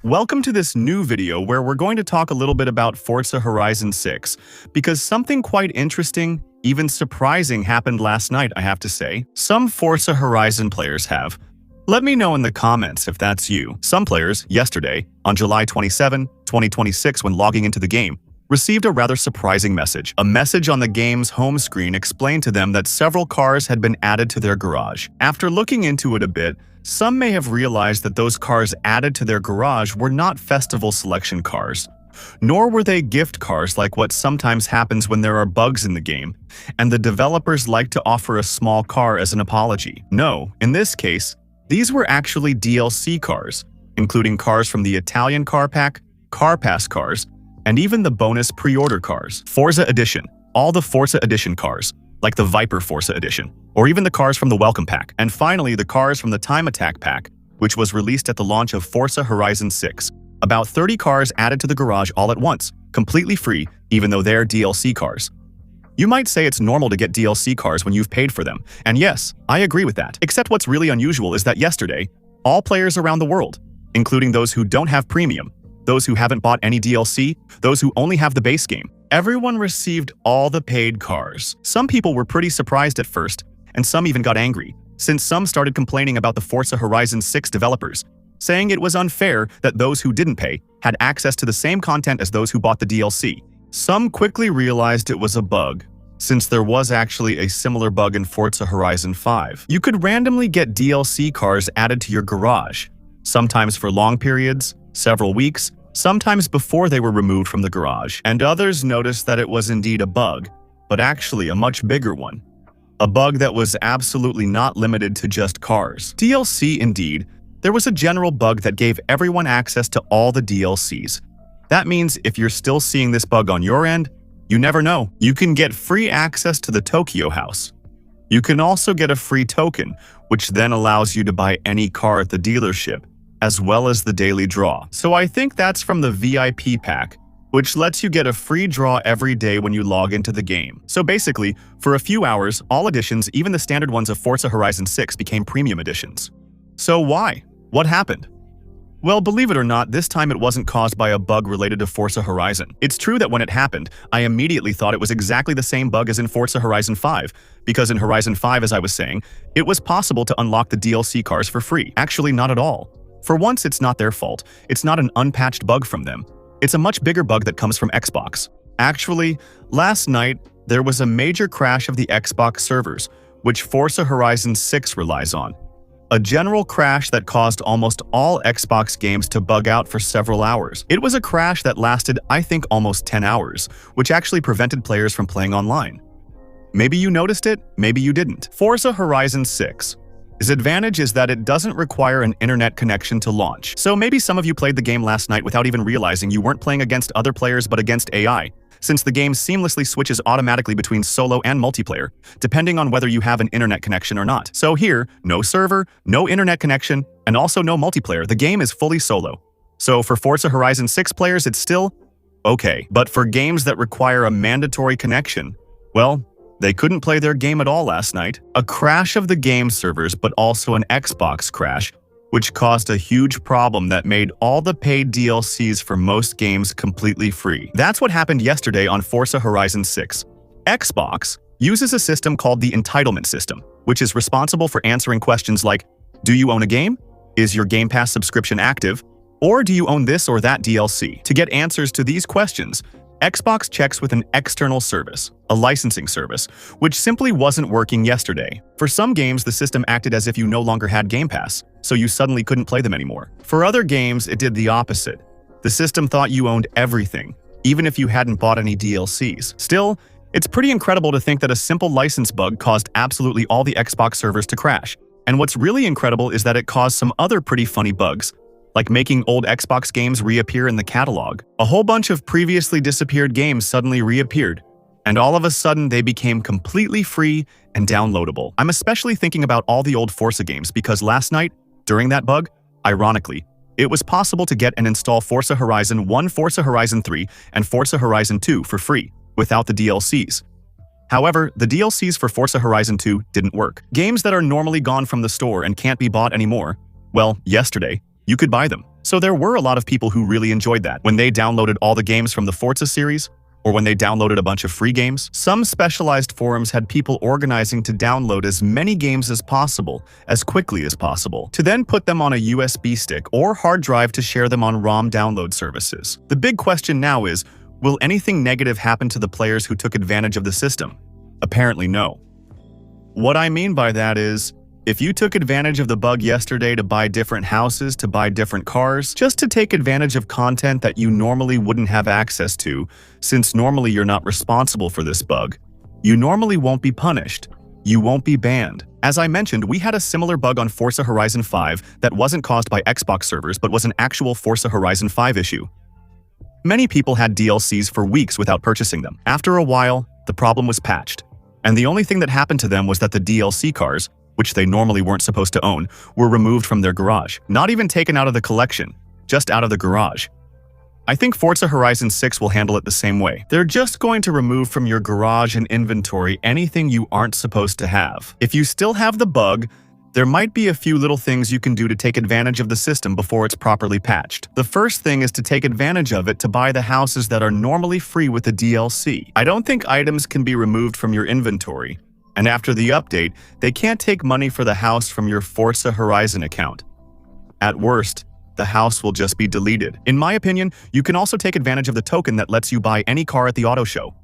Welcome to this new video where we're going to talk a little bit about Forza Horizon 6, because something quite interesting, even surprising, happened last night, I have to say. Some Forza Horizon players have. Let me know in the comments if that's you. Some players, yesterday, on July 27, 2026, when logging into the game, received a rather surprising message. A message on the game's home screen explained to them that several cars had been added to their garage. After looking into it a bit, some may have realized that those cars added to their garage were not festival selection cars, nor were they gift cars like what sometimes happens when there are bugs in the game, and the developers like to offer a small car as an apology. No, in this case, these were actually DLC cars, including cars from the Italian car pack, car pass cars, and even the bonus pre-order cars. Forza Edition, all the Forza Edition cars, like the Viper Forza Edition, or even the cars from the Welcome Pack, and finally the cars from the Time Attack Pack, which was released at the launch of Forza Horizon 6. About 30 cars added to the garage all at once, completely free, even though they're DLC cars. You might say it's normal to get DLC cars when you've paid for them, and yes, I agree with that. Except what's really unusual is that yesterday, all players around the world, including those who don't have premium, those who haven't bought any DLC, those who only have the base game, everyone received all the paid cars. Some people were pretty surprised at first, and some even got angry, since some started complaining about the Forza Horizon 6 developers, saying it was unfair that those who didn't pay had access to the same content as those who bought the DLC. Some quickly realized it was a bug, since there was actually a similar bug in Forza Horizon 5. You could randomly get DLC cars added to your garage, sometimes for long periods, several weeks, sometimes before they were removed from the garage, and others noticed that it was indeed a bug, but actually a much bigger one. A bug that was absolutely not limited to just cars. DLC indeed, there was a general bug that gave everyone access to all the DLCs. That means if you're still seeing this bug on your end, you never know. You can get free access to the Tokyo house. You can also get a free token, which then allows you to buy any car at the dealership, as well as the daily draw. So I think that's from the VIP pack, which lets you get a free draw every day when you log into the game. So basically, for a few hours, all editions, even the standard ones of Forza Horizon 6, became premium editions. So why? What happened? Well, believe it or not, this time it wasn't caused by a bug related to Forza Horizon. It's true that when it happened, I immediately thought it was exactly the same bug as in Forza Horizon 5, because in Horizon 5, as I was saying, it was possible to unlock the DLC cars for free. Actually, not at all. For once, it's not their fault. It's not an unpatched bug from them. It's a much bigger bug that comes from Xbox. Actually, last night, there was a major crash of the Xbox servers, which Forza Horizon 6 relies on. A general crash that caused almost all Xbox games to bug out for several hours. It was a crash that lasted, I think, almost 10 hours, which actually prevented players from playing online. Maybe you noticed it, maybe you didn't. Forza Horizon 6. Its advantage is that it doesn't require an internet connection to launch. So maybe some of you played the game last night without even realizing you weren't playing against other players but against AI, since the game seamlessly switches automatically between solo and multiplayer, depending on whether you have an internet connection or not. So here, no server, no internet connection, and also no multiplayer. The game is fully solo. So for Forza Horizon 6 players, it's still okay. But for games that require a mandatory connection, well, they couldn't play their game at all last night. A crash of the game servers, but also an Xbox crash, which caused a huge problem that made all the paid DLCs for most games completely free. That's what happened yesterday on Forza Horizon 6. Xbox uses a system called the entitlement system, which is responsible for answering questions like, do you own a game? Is your Game Pass subscription active? Or do you own this or that DLC? To get answers to these questions, Xbox checks with an external service, a licensing service, which simply wasn't working yesterday. For some games, the system acted as if you no longer had Game Pass, so you suddenly couldn't play them anymore. For other games, it did the opposite. The system thought you owned everything, even if you hadn't bought any DLCs. Still, it's pretty incredible to think that a simple license bug caused absolutely all the Xbox servers to crash. And what's really incredible is that it caused some other pretty funny bugs, like making old Xbox games reappear in the catalog. A whole bunch of previously disappeared games suddenly reappeared, and all of a sudden they became completely free and downloadable. I'm especially thinking about all the old Forza games because last night, during that bug, ironically, it was possible to get and install Forza Horizon 1, Forza Horizon 3, and Forza Horizon 2 for free, without the DLCs. However, the DLCs for Forza Horizon 2 didn't work. Games that are normally gone from the store and can't be bought anymore, well, yesterday, you could buy them. So there were a lot of people who really enjoyed that when they downloaded all the games from the Forza series, or when they downloaded a bunch of free games. Some specialized forums had people organizing to download as many games as possible, as quickly as possible, to then put them on a USB stick or hard drive to share them on ROM download services. The big question now is, will anything negative happen to the players who took advantage of the system? Apparently no. What I mean by that is, if you took advantage of the bug yesterday to buy different houses, to buy different cars, just to take advantage of content that you normally wouldn't have access to, since normally you're not responsible for this bug, you normally won't be punished. You won't be banned. As I mentioned, we had a similar bug on Forza Horizon 5 that wasn't caused by Xbox servers but was an actual Forza Horizon 5 issue. Many people had DLCs for weeks without purchasing them. After a while, the problem was patched, and the only thing that happened to them was that the DLC cars, which they normally weren't supposed to own, were removed from their garage. Not even taken out of the collection, just out of the garage. I think Forza Horizon 6 will handle it the same way. They're just going to remove from your garage and inventory anything you aren't supposed to have. If you still have the bug, there might be a few little things you can do to take advantage of the system before it's properly patched. The first thing is to take advantage of it to buy the houses that are normally free with the DLC. I don't think items can be removed from your inventory, and after the update, they can't take money for the house from your Forza Horizon account. At worst, the house will just be deleted. In my opinion, you can also take advantage of the token that lets you buy any car at the auto show.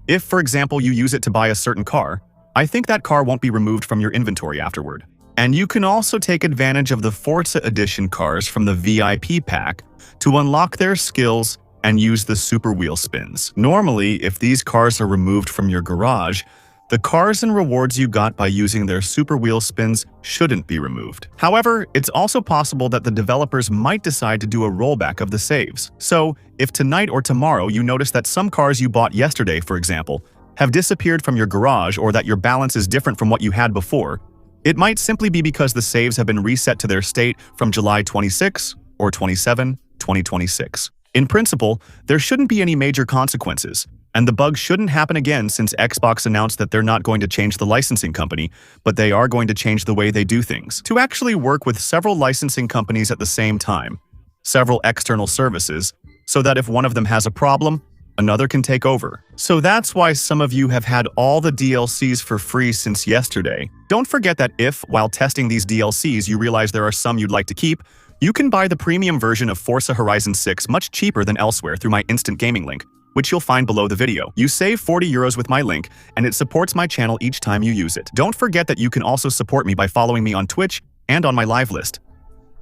If, for example, you use it to buy a certain car, I think that car won't be removed from your inventory afterward. And you can also take advantage of the Forza Edition cars from the VIP pack to unlock their skills and use the super wheel spins. Normally, if these cars are removed from your garage, the cars and rewards you got by using their super wheel spins shouldn't be removed. However, it's also possible that the developers might decide to do a rollback of the saves. So, if tonight or tomorrow you notice that some cars you bought yesterday, for example, have disappeared from your garage or that your balance is different from what you had before, it might simply be because the saves have been reset to their state from July 26 or 27, 2026. In principle, there shouldn't be any major consequences, and the bug shouldn't happen again since Xbox announced that they're not going to change the licensing company, but they are going to change the way they do things. To actually work with several licensing companies at the same time, several external services, so that if one of them has a problem, another can take over. So that's why some of you have had all the DLCs for free since yesterday. Don't forget that if, while testing these DLCs, you realize there are some you'd like to keep, you can buy the premium version of Forza Horizon 6 much cheaper than elsewhere through my instant gaming link, which you'll find below the video. You save 40 euros with my link, and it supports my channel each time you use it. Don't forget that you can also support me by following me on Twitch and on my live list.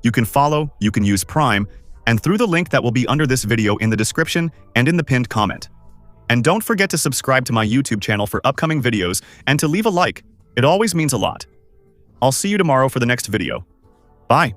You can follow, you can use Prime, and through the link that will be under this video in the description and in the pinned comment. And don't forget to subscribe to my YouTube channel for upcoming videos and to leave a like. It always means a lot. I'll see you tomorrow for the next video. Bye.